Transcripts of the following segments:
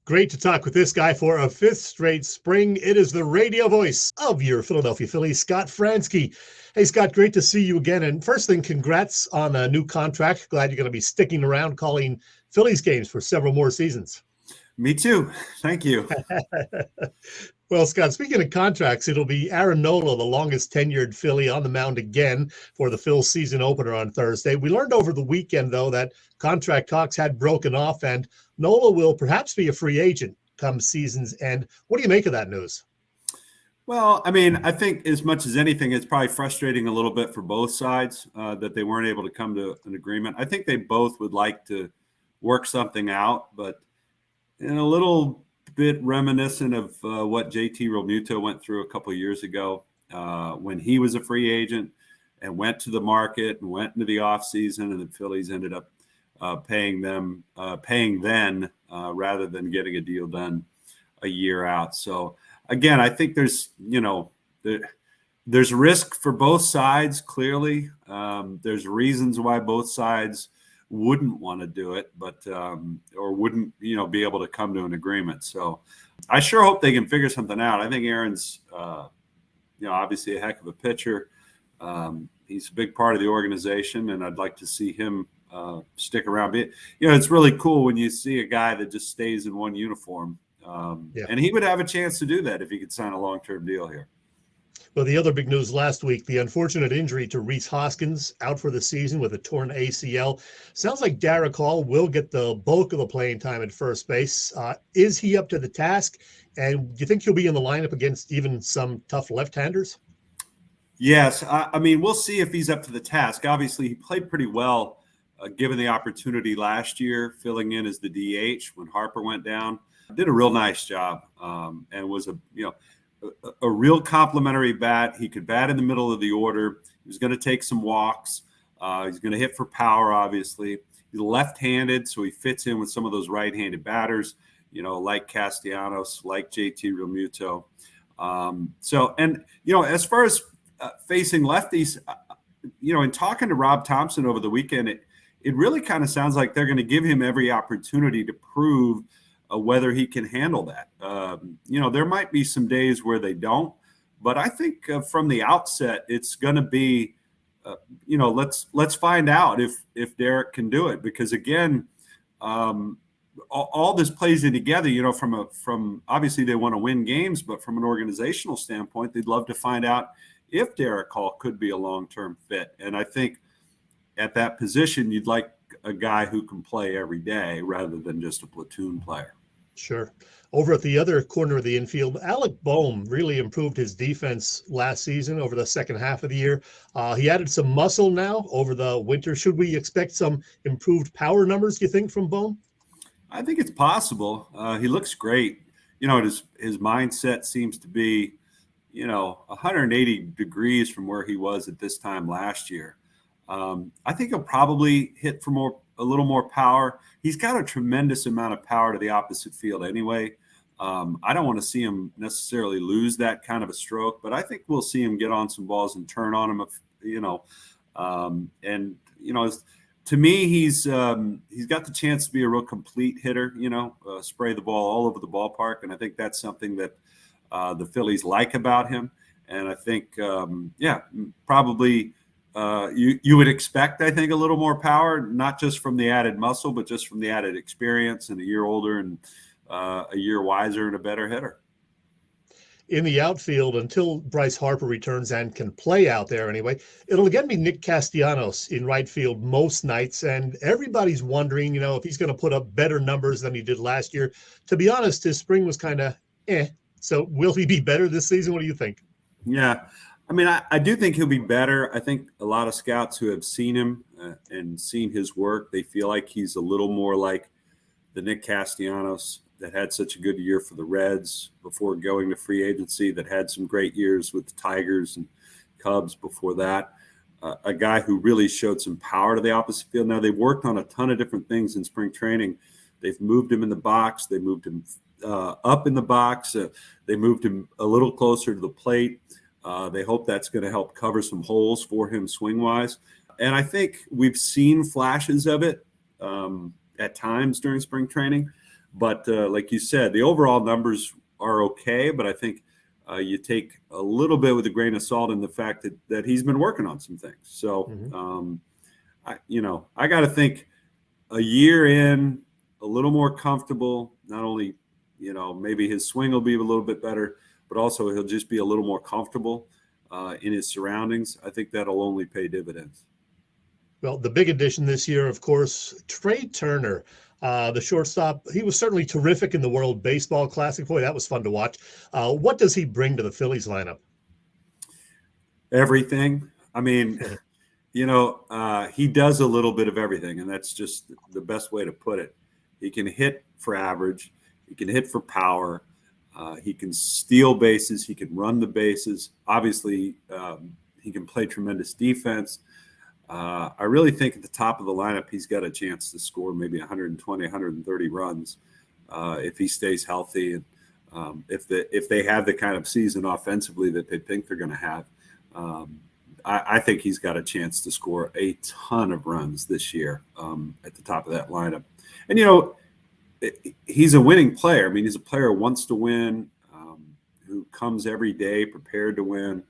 Great to talk with this guy for a fifth straight spring. It is the radio voice of your Philadelphia Phillies, Scott Franzke. Hey, Scott, great to see you again. And first thing, congrats on a new contract. Glad you're going to be sticking around calling Phillies games for several more seasons. Me too. Thank you. Well, Scott, speaking of contracts, it'll be Aaron Nola, the longest tenured Philly, on the mound again for the Phil season opener on Thursday. We learned over the weekend, though, that contract talks had broken off, and Nola will perhaps be a free agent come season's end. What do you make of that news? Well, I mean, I think as much as anything, it's probably frustrating a little bit for both sides that they weren't able to come to an agreement. I think they both would like to work something out, but in a little bit reminiscent of what JT Realmuto went through a couple of years ago when he was a free agent and went to the market and went into the offseason, and the Phillies ended up paying then rather than getting a deal done a year out. So again, I think there's risk for both sides. Clearly, there's reasons why both sides wouldn't want to do it, but or wouldn't be able to come to an agreement. So I sure hope they can figure something out. I think Aaron's obviously a heck of a pitcher. He's a big part of the organization, and I'd like to see him stick around. It's really cool when you see a guy that just stays in one uniform, and he would have a chance to do that if he could sign a long-term deal here. Well, the other big news last week, the unfortunate injury to Rhys Hoskins, out for the season with a torn ACL. Sounds like Derek Hall will get the bulk of the playing time at first base. Is he up to the task? And do you think he'll be in the lineup against even some tough left-handers? Yes. I mean, we'll see if he's up to the task. Obviously, he played pretty well given the opportunity last year, filling in as the DH when Harper went down. Did a real nice job and was a real complimentary bat. He could bat in the middle of the order. He was going to take some walks. He's going to hit for power, obviously. He's left-handed, so he fits in with some of those right-handed batters, like Castellanos, like JT Realmuto. As far as facing lefties, in talking to Rob Thompson over the weekend, it really kind of sounds like they're going to give him every opportunity to prove whether he can handle that. There might be some days where they don't, but I think from the outset, it's going to be, let's find out if Derek can do it, because again, all this plays in together, from obviously they want to win games, but from an organizational standpoint, they'd love to find out if Derek Hall could be a long-term fit. And I think at that position, you'd like a guy who can play every day rather than just a platoon player. Sure. Over at the other corner of the infield, Alec Bohm really improved his defense last season over the second half of the year. He added some muscle now over the winter. Should we expect some improved power numbers, do you think, from Bohm? I think it's possible. He looks great. His mindset seems to be, 180 degrees from where he was at this time last year. I think he'll probably hit for a little more power. He's got a tremendous amount of power to the opposite field anyway. I don't want to see him necessarily lose that kind of a stroke, but I think we'll see him get on some balls and turn on him. To me, he's got the chance to be a real complete hitter. Spray the ball all over the ballpark, and I think that's something that the Phillies like about him. And I think, probably. You would expect, I think, a little more power, not just from the added muscle, but just from the added experience and a year older and a year wiser and a better hitter. In the outfield, until Bryce Harper returns and can play out there anyway, it'll again be Nick Castellanos in right field most nights. And everybody's wondering, if he's going to put up better numbers than he did last year. To be honest, his spring was kind of So will he be better this season? What do you think? Yeah. I mean, I do think he'll be better. I think a lot of scouts who have seen him and seen his work, they feel like he's a little more like the Nick Castellanos that had such a good year for the Reds before going to free agency, that had some great years with the Tigers and Cubs before that. A guy who really showed some power to the opposite field. Now, they've worked on a ton of different things in spring training. They've moved him in the box. They moved him up in the box. They moved him a little closer to the plate. They hope that's going to help cover some holes for him swing-wise. And I think we've seen flashes of it at times during spring training. But like you said, the overall numbers are okay, but I think you take a little bit with a grain of salt in the fact that he's been working on some things. So, I got to think a year in, a little more comfortable, not only, maybe his swing will be a little bit better, but also he'll just be a little more comfortable in his surroundings. I think that'll only pay dividends. Well, the big addition this year, of course, Trea Turner, the shortstop. He was certainly terrific in the World Baseball Classic. Boy, that was fun to watch. What does he bring to the Phillies lineup? Everything. I mean, he does a little bit of everything, and that's just the best way to put it. He can hit for average. He can hit for power. He can steal bases. He can run the bases. Obviously, he can play tremendous defense. I really think at the top of the lineup, he's got a chance to score maybe 120, 130 runs if he stays healthy. And if they have the kind of season offensively that they think they're going to have, I think he's got a chance to score a ton of runs this year at the top of that lineup. And, he's a winning player. I mean, he's a player who wants to win, who comes every day prepared to win,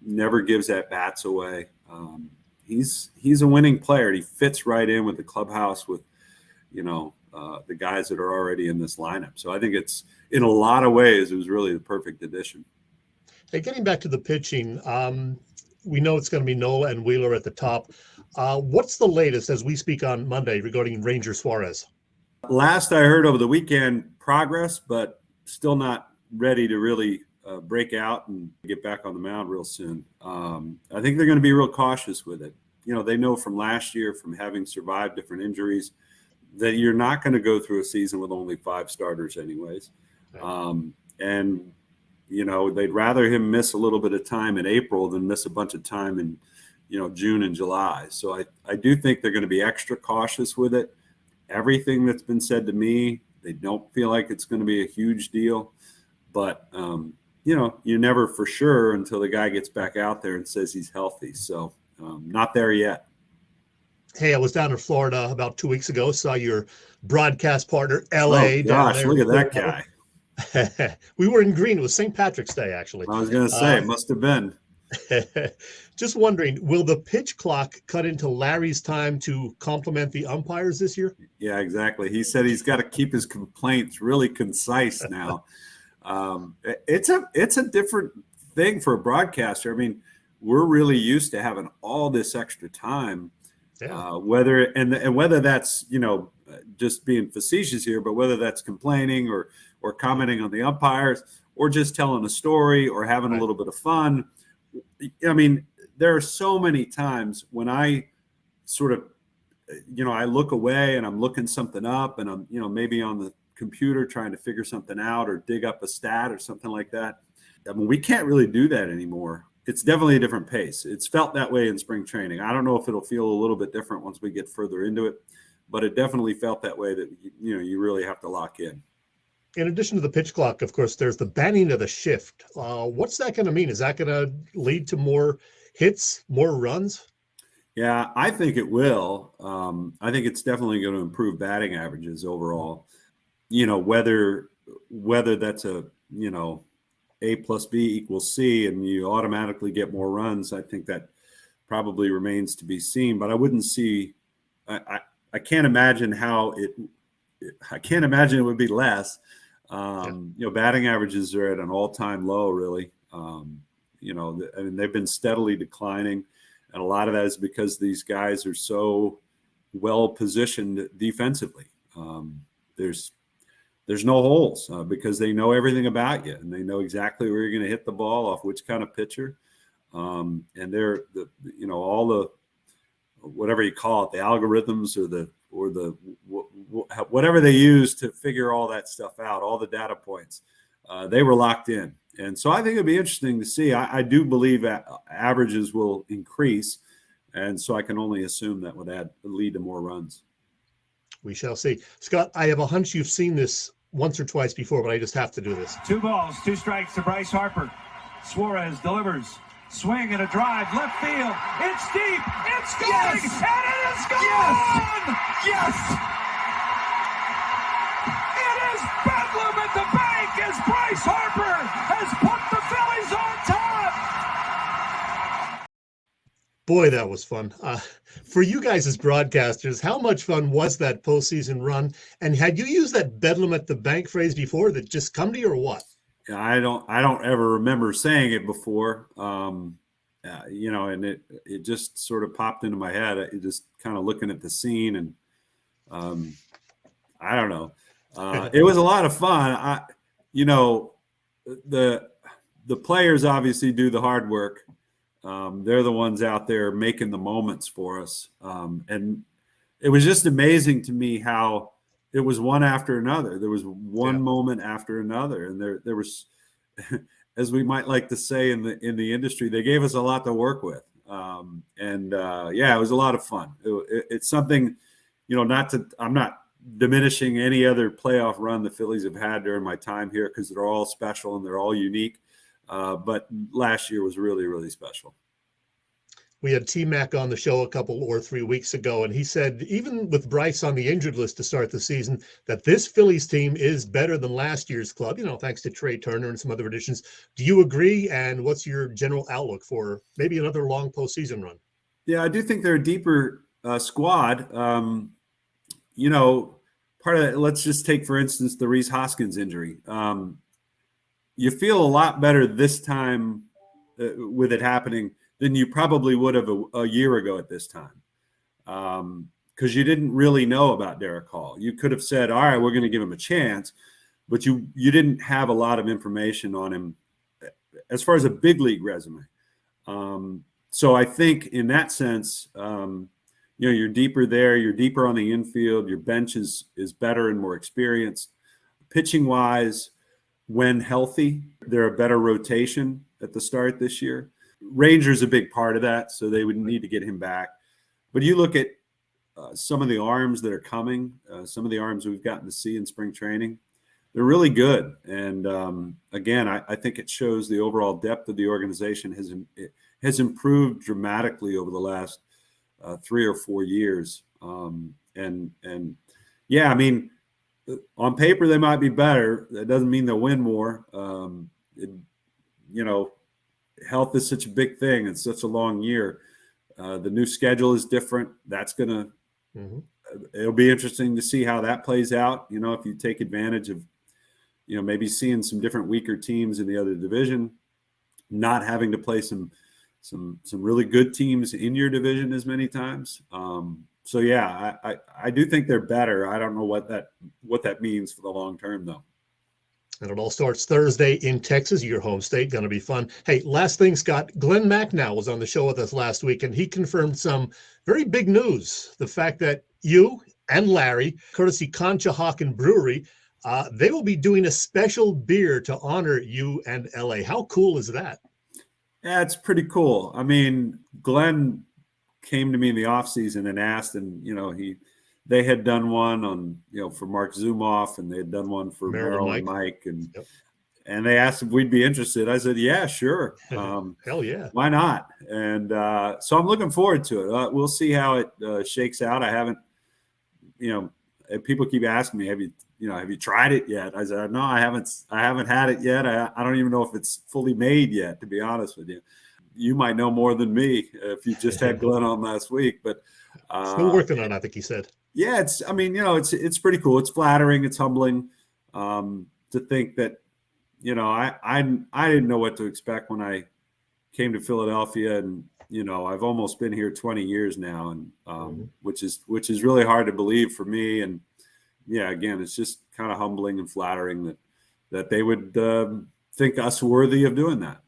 never gives at-bats away. He's a winning player. And he fits right in with the clubhouse with, the guys that are already in this lineup. So I think it's, in a lot of ways, it was really the perfect addition. Hey, getting back to the pitching, we know it's going to be Nola and Wheeler at the top. What's the latest as we speak on Monday regarding Ranger Suarez? Last I heard over the weekend, progress, but still not ready to really break out and get back on the mound real soon. I think they're going to be real cautious with it. They know from last year, from having survived different injuries, that you're not going to go through a season with only 5 starters anyways. And they'd rather him miss a little bit of time in April than miss a bunch of time in, June and July. So I do think they're going to be extra cautious with it. Everything that's been said to me, they don't feel like it's going to be a huge deal. But, you never for sure until the guy gets back out there and says he's healthy. So not there yet. Hey, I was down in Florida about 2 weeks ago, saw your broadcast partner, L.A. Oh, gosh, look at that guy. We were in green. It was St. Patrick's Day, actually. I was going to say, it must have been. Just wondering, will the pitch clock cut into Larry's time to complement the umpires this year? Yeah, exactly. He said he's got to keep his complaints really concise now. It's a different thing for a broadcaster. I mean, we're really used to having all this extra time. Yeah. Whether that's just being facetious here, but whether that's complaining or commenting on the umpires or just telling a story or having a little bit of fun. I mean, there are so many times when I sort of, I look away and I'm looking something up and I'm, maybe on the computer trying to figure something out or dig up a stat or something like that. I mean, we can't really do that anymore. It's definitely a different pace. It's felt that way in spring training. I don't know if it'll feel a little bit different once we get further into it, but it definitely felt that way that, you really have to lock in. In addition to the pitch clock, of course, there's the banning of the shift. What's that going to mean? Is that going to lead to more hits, more runs? Yeah, I think it will. I think it's definitely going to improve batting averages overall. Whether that's a, A plus B equals C and you automatically get more runs, I think that probably remains to be seen. But I wouldn't see, I can't imagine I can't imagine it would be less. Batting averages are at an all-time low, really. They've been steadily declining. And a lot of that is because these guys are so well positioned defensively. There's no holes because they know everything about you and they know exactly where you're going to hit the ball off which kind of pitcher. And they're all the, whatever you call it, the algorithms or the whatever they use to figure all that stuff out, all the data points, they were locked in. And so I think it'd be interesting to see. I do believe averages will increase. And so I can only assume that would lead to more runs. We shall see. Scott, I have a hunch you've seen this once or twice before, but I just have to do this. 2 balls, 2 strikes to Bryce Harper. Suarez delivers. Swing and a drive, left field. It's deep. It's going. Yes. And it is gone. Yes. Yes. Boy, that was fun. For you guys as broadcasters, how much fun was that postseason run? And had you used that bedlam at the bank phrase before that just come to you or what? I don't ever remember saying it before. And it just sort of popped into my head. It just kind of looking at the scene, and I don't know. It was a lot of fun. The players obviously do the hard work. They're the ones out there making the moments for us. And it was just amazing to me how it was one after another. There was one moment after another. And there was, as we might like to say in the industry, they gave us a lot to work with. It was a lot of fun. It's something, I'm not diminishing any other playoff run the Phillies have had during my time here, because they're all special and they're all unique. But last year was really, really special. We had T-Mac on the show a couple or 3 weeks ago, and he said, even with Bryce on the injured list to start the season, that this Phillies team is better than last year's club, thanks to Trea Turner and some other additions. Do you agree? And what's your general outlook for maybe another long postseason run? Yeah, I do think they're a deeper squad. Part of it, let's just take, for instance, the Rhys Hoskins injury. You feel a lot better this time with it happening than you probably would have a year ago at this time, because you didn't really know about Derek Hall. You could have said, all right, we're going to give him a chance, but you didn't have a lot of information on him as far as a big league resume. So I think in that sense, you're deeper there. You're deeper on the infield. Your bench is better and more experienced. Pitching wise, when healthy, they're a better rotation at the start this year. Ranger's a big part of that, so they would need to get him back. But you look at some of the arms that are coming, some of the arms we've gotten to see in spring training, they're really good. And again, I think it shows the overall depth of the organization has improved dramatically over the last 3 or 4 years. On paper they might be better. That doesn't mean they'll win more. Health is such a big thing. It's such a long year. The new schedule is different. That's gonna. It'll be interesting to see how that plays out. If you take advantage of, maybe seeing some different weaker teams in the other division, not having to play some really good teams in your division as many times. I do think they're better. I don't know what that means for the long term, though. And it all starts Thursday in Texas, your home state. Going to be fun. Hey, last thing, Scott. Glenn Macnow was on the show with us last week, and he confirmed some very big news. The fact that you and Larry, courtesy Conshohocken Brewery, they will be doing a special beer to honor you and LA. How cool is that? Yeah, it's pretty cool. I mean, Glenn came to me in the offseason and asked, and they had done one on for Mark Zumoff, and they had done one for Merrill and Mike, and they asked if we'd be interested. I said, yeah, sure. Hell yeah, why not? And so I'm looking forward to it. We'll see how it shakes out. I haven't, people keep asking me, have you tried it yet? I said, no, I haven't had it yet. I don't even know if it's fully made yet, to be honest with you. You might know more than me if you just had Glenn on last week, but still working on it, I think he said. Yeah, it's pretty cool. It's flattering. It's humbling to think that, I didn't know what to expect when I came to Philadelphia, and I've almost been here 20 years now, and which is really hard to believe for me. And yeah, again, it's just kind of humbling and flattering that they would think us worthy of doing that.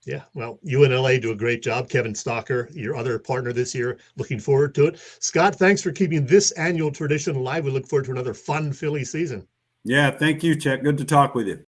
Yeah, well, you and LA do a great job. Kevin Stalker, your other partner this year, looking forward to it. Scott, thanks for keeping this annual tradition alive. We look forward to another fun Philly season. Yeah, thank you, Chet. Good to talk with you.